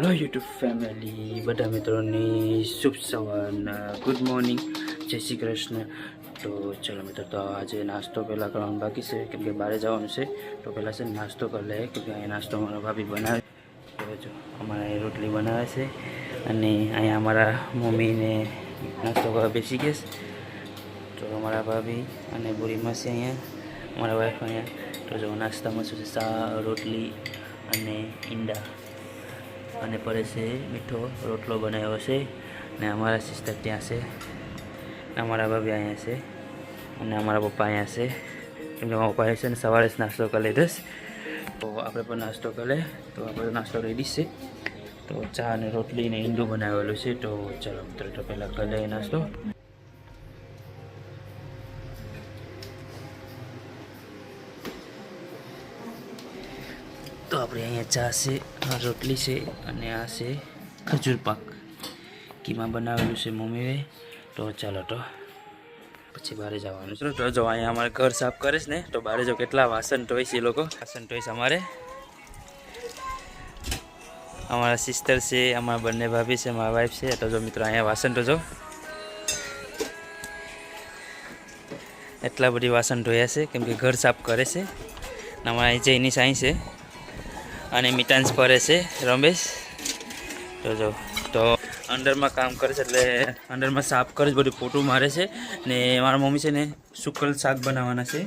Hello YouTube family બધા મિત્રોની શુભ સવારના ગુડ મોર્નિંગ, જય શ્રી કૃષ્ણ. તો ચલો મિત્રો, તો આજે નાસ્તો પહેલાં કરવાનું બાકી છે કેમ કે બહાર જવાનું છે. તો પહેલાં છે નાસ્તો કરી લે કેમ કે અહીંયા નાસ્તો અમારા ભાભી બનાવે. તો જો અમારે રોટલી બનાવે છે અને અહીંયા અમારા મમ્મીને નાસ્તો કરવા બેસી ગઈ. તો અમારા ભાભી અને બુરી માસી અહીંયા, અમારા વાઈફ અહીંયા. તો જો નાસ્તામાં શું છે, રોટલી અને ઈંડા અને પડે છે મીઠો રોટલો બનાવ્યો છે. ને અમારા સિસ્ટર ત્યાં છે, અમારા ભાભી અહીંયા છે અને અમારા પપ્પા અહીંયા છે કેમ કે મારા પપ્પાએ છે ને સવારે જ નાસ્તો કરી લીધો. તો આપણે પણ નાસ્તો કરી લે. તો આપણે નાસ્તો રેડી છે. તો ચા અને રોટલી ને ઈંડું બનાવેલું છે. તો ચાલો મિત્રો, તો પહેલાં કરી લઈએ નાસ્તો. તો આપણે અહીંયા ચા છે, આ રોટલી છે અને આ છે ખજૂર પાક કીમાં બનાવેલું છે મમ્મીએ. તો ચાલો, તો પછી બહાર જવાનું છે. તો જો અહીંયા અમારે ઘર સાફ કરે છે ને, તો બહાર જો કેટલા વાસણ ધોઈ છે. એ લોકો વાસણ ધોઈ છે અમારા સિસ્ટર છે, અમારા બંને ભાભી છે, મારા વાઈફ છે. તો જો મિત્રો અહીંયા વાસણ તો જો એટલા બધી વાસણ ધોયા છે કેમ કે ઘર સાફ કરે છે. અમારા જયની સાઈ છે અને મિટાન્સ ફરે છે રમેશ. તો જો તો અંદરમાં કામ કરે છે એટલે અંદરમાં સાફ કરે છે, બધું પોટું મારે છે. ને મારા મમ્મી છે ને સુકલ શાક બનાવવાના છે,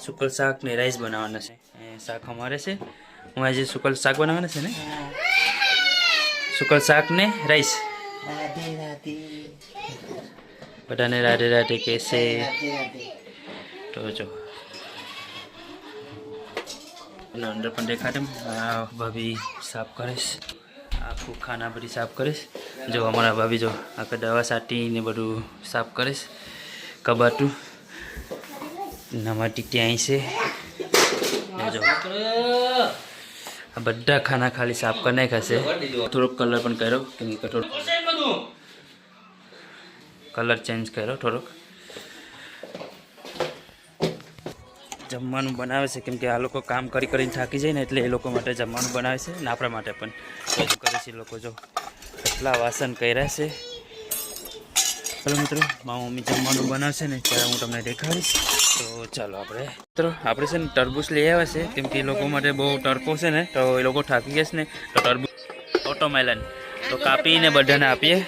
સુકલ શાક ને રાઈસ બનાવવાના છે. શાક અમારે છે, અમારે જે સુકલ શાક બનાવવાના છે ને, સુકલ શાક ને રાઈસ. બધાને રાધે રાધે કહેશે. તો જો અંદર પણ દેખાડે ભાભી સાફ કરીશ, આખું ખાના બધી સાફ કરીશ. જો અમારા ભાભી જો આખા દવા સાટીને બધું સાફ કરીશ. કબાટું નમાટી ત્યાં છે. જો આ બધા ખાના ખાલી સાફ કરી નાખ્યા છે. થોડોક કલર પણ કર્યો કેમ કે કલર ચેન્જ કર્યો થોડોક. જમવાનું બનાવે છે કેમ કે આ લોકો કામ કરીને થાકી જાય ને, એટલે એ લોકો માટે જમવાનું બનાવે છે ને આપણા માટે પણ બધું કરે છે. લોકો જો કેટલા વાસણ કર્યા છે. ચાલો મિત્રો, મારી મમ્મી જમવાનું બનાવશે ને ત્યારે હું તમને દેખાડીશ. તો ચાલો આપણે છે ને તરબૂચ લઈ આવ્યા છે કેમ કે એ લોકો માટે બહુ તડકો છે ને, તો એ લોકો થાકી ગયા છે ને, તો તરબૂચ ઓટોમેલન તો કાપીને બધાને આપીએ.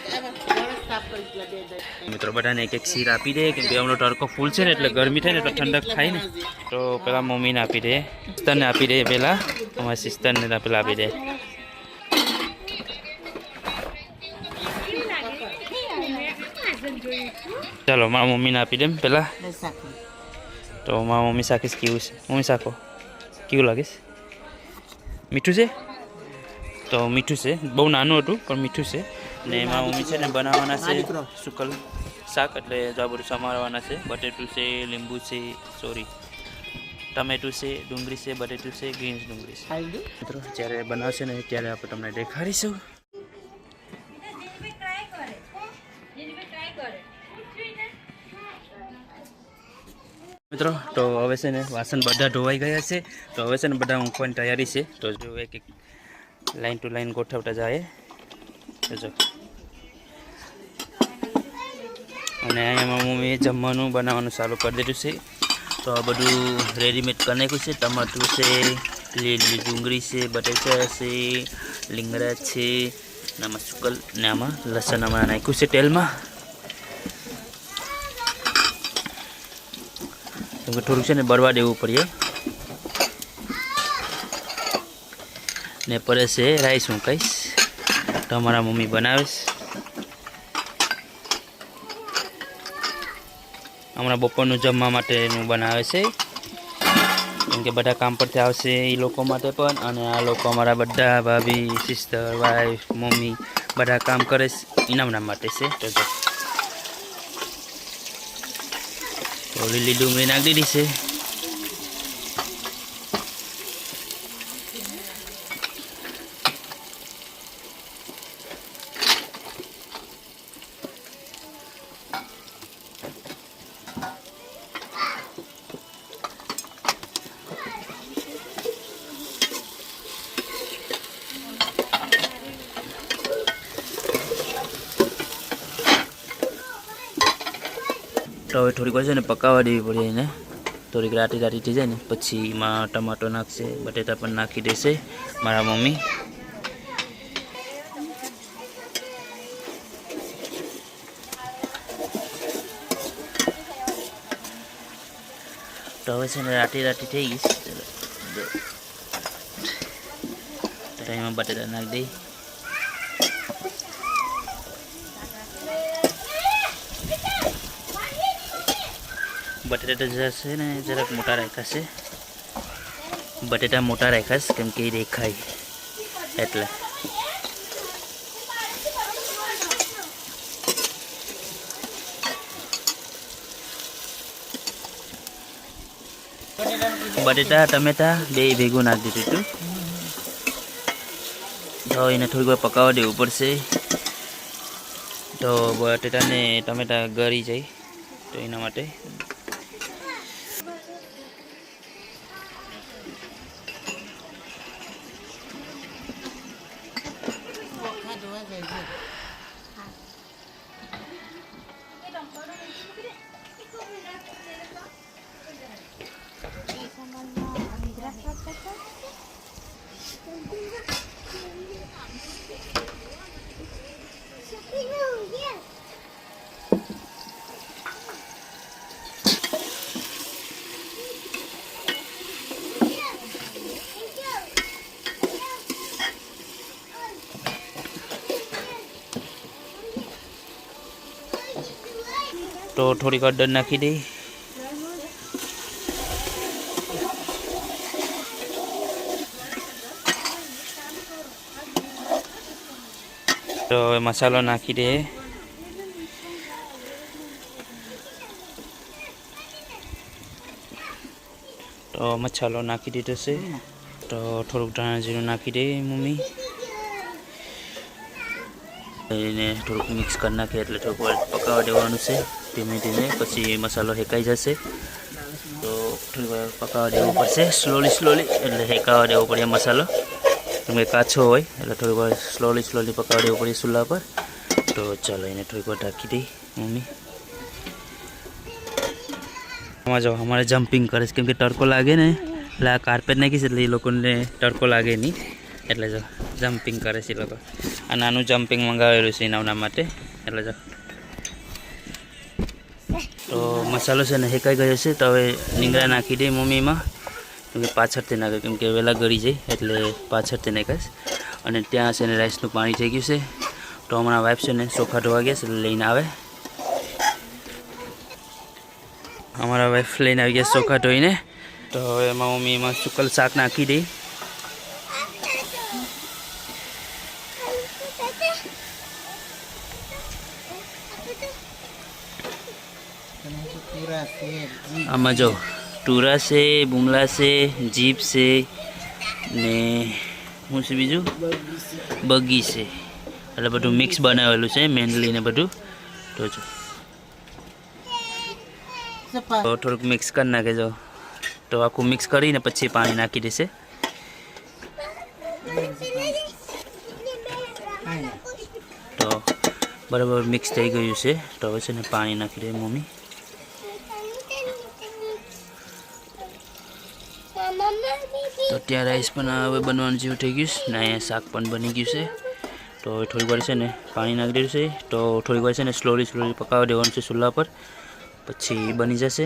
મિત્રો બધાને એક એક શીર આપી દે કેમ કે એમનો તડકો ફૂલ છે ને, એટલે ગરમી થાય ને તો ઠંડક થાય ને. તો પેલા મમ્મીને આપી દે, સિસ્ટરને આપી દે, પેલા અમારી સિસ્ટરને પેલા આપી દે. ચાલો મારા મમ્મીને આપી દે પેલા. તો મારા મમ્મી શાકીશ કેવું છે. મમ્મી શાકો કેવું લાગીશ? મીઠું છે? તો મીઠું છે, બહુ નાનું હતું પણ મીઠું છે. ને મારા મમ્મી છે ને બનાવવાના છે સુકલ શાક, એટલે જો આ બધું સમારવાના છે. બટેટું છે, લીંબુ છે, ટમેટું છે, ડુંગળી છે, બટેટું છે, ગ્રીન્સ ડુંગળી છે. મિત્રો જ્યારે બનાવશે ને ત્યારે આપણે તમને દેખાડીશું. મિત્રો તો હવે છે ને વાસણ બધા ધોવાઈ ગયા છે. તો હવે છે ને બધા મૂકવાની તૈયારી છે. તો જો એક એક લાઈન ટુ લાઈન ગોઠવતા જાય. જો અને અહીંયા મમ્મીએ જમવાનું બનાવવાનું ચાલુ કરી દીધું છે. તો આ બધું રેડીમેડ કરી નાખ્યું છે. ટમાટું છે, લીલી ડુંગળી છે, બટેટા છે, લીંગડા છે, આમાં સુકલ ને આમાં લસણ હમણાં નાખ્યું છે તેલમાં. કેમ કે થોડુંક છે ને બળવા દેવું પડે. ને પડે છે રાઈસ હું કહીશ. તો અમારા મમ્મી બનાવે છે. હમણાં બપોરનું જમવા માટેનું બનાવે છે કેમ કે બધા કામ પરથી આવશે એ લોકો માટે પણ, અને આ લોકો અમારા બધા ભાભી, સિસ્ટર, વાઈફ, મમ્મી બધા કામ કરે છે ઇનામના માટે છે. તો લીલી ડુંગળી નાખી દીધી છે. તો હવે થોડીક વાર છે ને પકાવવા દેવી પડે એને, થોડીક રાતી રાતી થઈ જાય ને પછી એમાં ટમાટો નાખશે, બટેટા પણ નાખી દેશે મારા મમ્મી. તો હવે છે ને રાતી રાતી થઈ ગઈ તો એમાં બટેટા નાખી દઈ. બટેટા જશે ને જરાક મોટા રાખ્યા છે, બટેટા મોટા રાખ્યા છે કેમ કે એ દેખાય એટલે. બટેટા ટમેટા બે ભેગું નાખી દીધું હતું. તો એને થોડીક વાર પકાવવા દેવું પડશે તો બટેટા ને ટમેટા ગળી જાય, તો એના માટે. તો થોડીક હળદર નાખી દઈ. તો હવે મસાલો નાખી દે. તો મસાલો નાખી દીધો છે. તો થોડુંક ધાણા જીરું નાખી દે મમ્મી. એને થોડુંક મિક્સ કરી નાખીએ એટલે થોડુંક વાર પકાવવા દેવાનું છે ધીમે ધીમે, પછી મસાલો હેકાઈ જશે. તો થોડીક વાર પકાવવા દેવું પડશે સ્લોલી એટલે હેકાવા દેવો પડે મસાલો, કેમ કે કાચો હોય એટલે થોડીક વાર સ્લોલી પકાવવા દેવું પડે ચૂલા પર. તો ચાલો એને થોડીક વાર ઢાંકી દઈ મમ્મી. આમાં જો અમારે જમ્પિંગ કરે છે કેમ કે તડકો લાગે ને, એટલે આ કાર્પેટ નાખીશ એટલે એ લોકોને તડકો લાગે નહીં, એટલે જો જમ્પિંગ કરે છે એ લોકો. આ નાનું જમ્પિંગ મંગાવેલું છે એના માટે, એટલે જો. તો મસાલો છે ને હેકાઈ ગયો છે. તો હવે રીંગણા નાખી દે મમ્મીમાં, કેમ કે પાછળથી નાખે કેમ કે વહેલા ગળી જાય એટલે પાછળથી નાખાશ. અને ત્યાં છે ને રાઈસનું પાણી થઈ ગયું છે. તો હમણાં વાઈફ છે ને ચોખા ધોવા ગયા છે એટલે લઈને આવે. અમારા વાઈફ લઈને આવી ગયા ચોખા ધોઈને. તો હવે એમાં મમ્મી એમાં સુકલ શાક નાખી દઈ. આમાં જો ટુરા છે, બુમલા છે, જીપ છે ને શું છે બીજું બગી છે, એટલે બધું મિક્સ બનાવેલું છે મેનલી ને બધું. તો જો થોડુંક મિક્સ કરી નાખે જો. તો આખું મિક્સ કરીને પછી પાણી નાખી દેશે. તો બરાબર મિક્સ થઈ ગયું છે. તો હવે છે ને પાણી નાખી દે મમ્મી. તો ત્યાં રાઈસ પણ હવે બનવાનું જેવું થઈ ગયું છે ને અહીંયા શાક પણ બની ગયું છે. તો હવે થોડીક વાર છે ને પાણી નાખી દીધું છે. તો થોડીક વાર છે ને સ્લોલી પકાવવા દેવાનું છે ચૂલા પર, પછી બની જશે.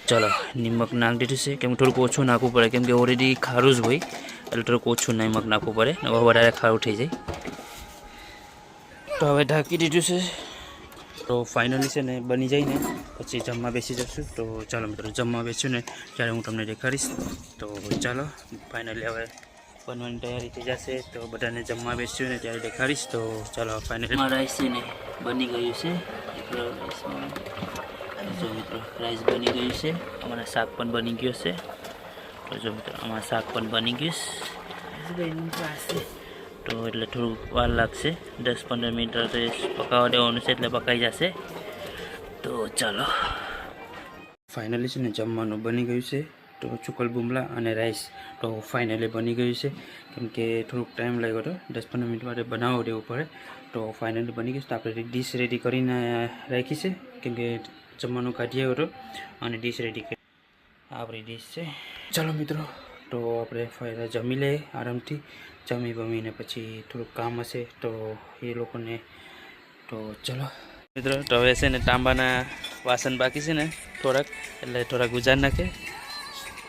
ચલો નિમક નાખી દીધું છે, કેમ થોડુંક ઓછું નાખવું પડે કેમ કે ઓલરેડી ખારું જ હોય એટલે થોડુંક ઓછું નિમક નાખવું પડે, વધારે ખારું થઈ જાય. તો હવે ઢાંકી દીધું છે. તો ફાઇનલી છે ને બની જાય ને પછી જમવા બેસી જશું. તો ચાલો મિત્રો જમવા બેસ્યું ને ત્યારે હું તમને દેખાડીશ. તો ચાલો ફાઇનલી હવે બનવાની તૈયારી થઈ જશે. તો બધાને જમવા બેસ્યું ને ત્યારે દેખાડીશ. તો ચાલો ફાઇનલી રાઈસ છે ને બની ગયું છે. જો મિત્રો રાઈસ બની ગયું છે. અમારા શાક પણ બની ગયું છે. તો જો મિત્રો અમારા શાક પણ બની ગયું છે. તો એટલે થોડુંક વાર લાગશે, 10-15 મિનિટ પકાવવા દેવાનું છે એટલે પકાઈ જશે. તો ચાલો ફાઇનલી છે ને જમવાનું બની ગયું છે. તો ચુકલ બુમલા અને રાઈસ તો ફાઇનલી બની ગયું છે, કેમ કે થોડુંક ટાઈમ લાગ્યો હતો, 10-15 મિનિટ માટે બનાવવું દેવું પડે. તો ફાઇનલી બની ગયું. તો આપણે ડીશ રેડી કરીને રાખી છે, કેમ કે જમવાનું કાઢી આવ્યો હતો અને ડીશ રેડી કરી. આપણી ડીશ છે. ચાલો મિત્રો, તો આપણે ફાઇનલ જમી લઈએ આરામથી. જમી બમીને પછી થોડુંક કામ હશે તો એ લોકોને. તો ચલો મિત્રો, તો હવે છે ને તાંબાના વાસણ બાકી છે ને થોડાક, એટલે થોડાક ગુજાર નાખે.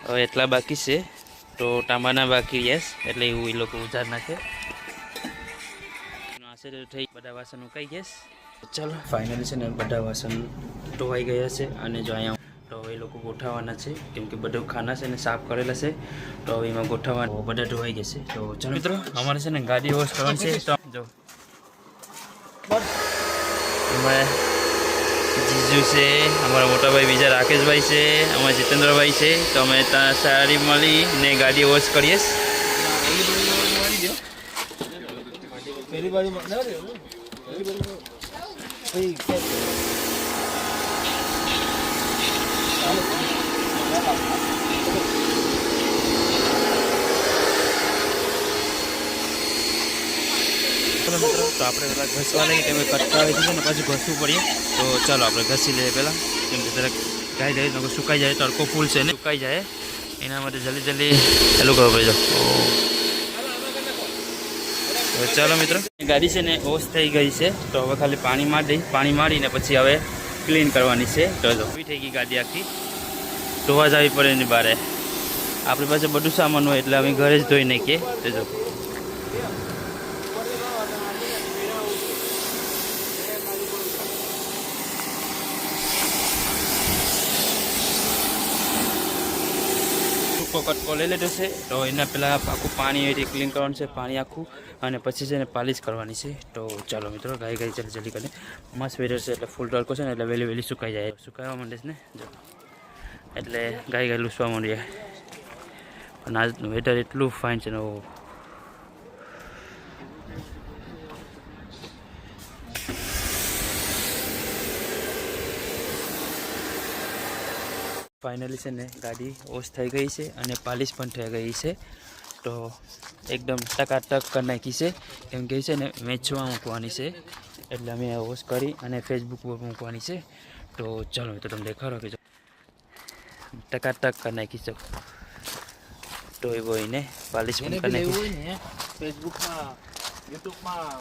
હવે એટલા બાકી છે તો તાંબાના બાકી યસ, એટલે એવું એ લોકો ઉજાર નાખે. થઈ બધા વાસણ ઉકાઈ ગયા. ચાલો ફાઇનલી છે ને બધા વાસણ ધોવાઈ ગયા છે. અને જો અહીંયા તો એ લોકો ગોઠવવાના છે, કેમ કે બધું ખાના છે ને સાફ કરેલા છે. તો હવે એમાં ગોઠવવાના બધા ધોવાઈ ગયા છે. તો ચાલો મિત્રો, અમારે છે ને ગાડી વોશ કરવાની છે. તો જો એમાં જીજુ છે, અમારા મોટાભાઈ બીજા રાકેશભાઈ છે, અમારા જીતેન્દ્રભાઈ છે. તો અમે ત્યાં સાડી મળી ને ગાડી વોશ કરીએ. તો આપણે પેલા ઘસવા લઈએ, કેમ કે કટકા આવી છે ને પાછું ઘસવું પડીએ. તો ચાલો આપણે ઘસી લઈએ પહેલાં, કેમ કે જરાક ગાય જાય તો સુકાઈ જાય, તડકો ફૂલ છે ને સુકાઈ જાય એના માટે જલ્દી ચાલુ કરવો પડે. તો ચાલો મિત્રો, ગાડી છે ને વોશ થઈ ગઈ છે. તો હવે ખાલી પાણી મારીને પછી હવે ક્લીન કરવાની છે. તો જો થઈ ગઈ ગાડી આખી, ધોવા જ આવી પડે એની બારે. આપણી પાસે બધું સામાન હોય એટલે અમે ઘરે જ ધોઈ નાખીએ. તો જો કટકો લઈ લીધો છે. તો એના પહેલાં આખું પાણી એથી ક્લીન કરવાનું છે, પાણી આખું, અને પછી છે ને પાલિશ કરવાની છે. તો ચાલો મિત્રો, ગાય જલ્દી કરીને. મસ્ત વેધર છે એટલે ફૂલ તડકો છે ને એટલે વહેલી સુકાઈ જાય, સુકાવા માંડે છે ને જો, એટલે ગાય લૂસવા માંડીએ. પણ આજનું વેધર એટલું ફાઇન છે ને. ફાઇનલી છે ને ગાડી વોશ થઈ ગઈ છે અને પાલિશ પણ થઈ ગઈ છે. તો એકદમ ટકાટક કરી નાખી છે, કેમ કે છે ને વેચવા મૂકવાની છે, એટલે અમે વોશ કરી અને ફેસબુક પર મૂકવાની છે. તો ચાલો તો તમે દેખાડો કે ટકાટક કરી નાખી છે. તો એ બોઈને પાલિશ પણ કરી નાખી. ફેસબુકમાં, યુટ્યુબમાં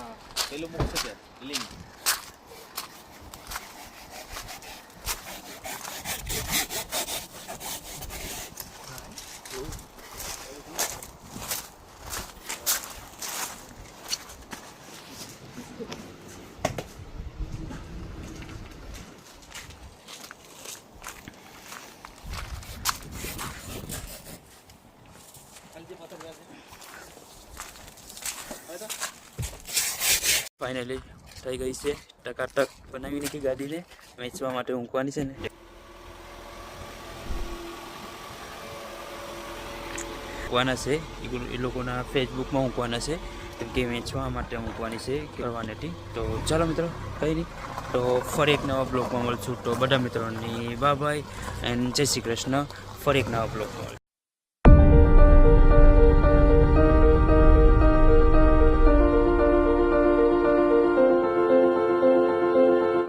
પેલું મૂકશે કે લિંક. ફાઇનલી થઈ ગઈ છે, ટકાટક બનાવી નાખી. ગાડીને વેચવા માટે મૂકવાની છે ને, મૂકવાના છે એ લોકોના ફેસબુકમાં મૂકવાના છે, કેમ કે વેચવા માટે મૂકવાની છે કરવાની હતી. તો ચાલો મિત્રો, કંઈ નહીં, તો ફરી એક નવા બ્લોગમાં મળશું. તો બધા મિત્રોની બાય બાય એન્ડ જય શ્રી કૃષ્ણ. ફરી એક નવા બ્લોગમાં.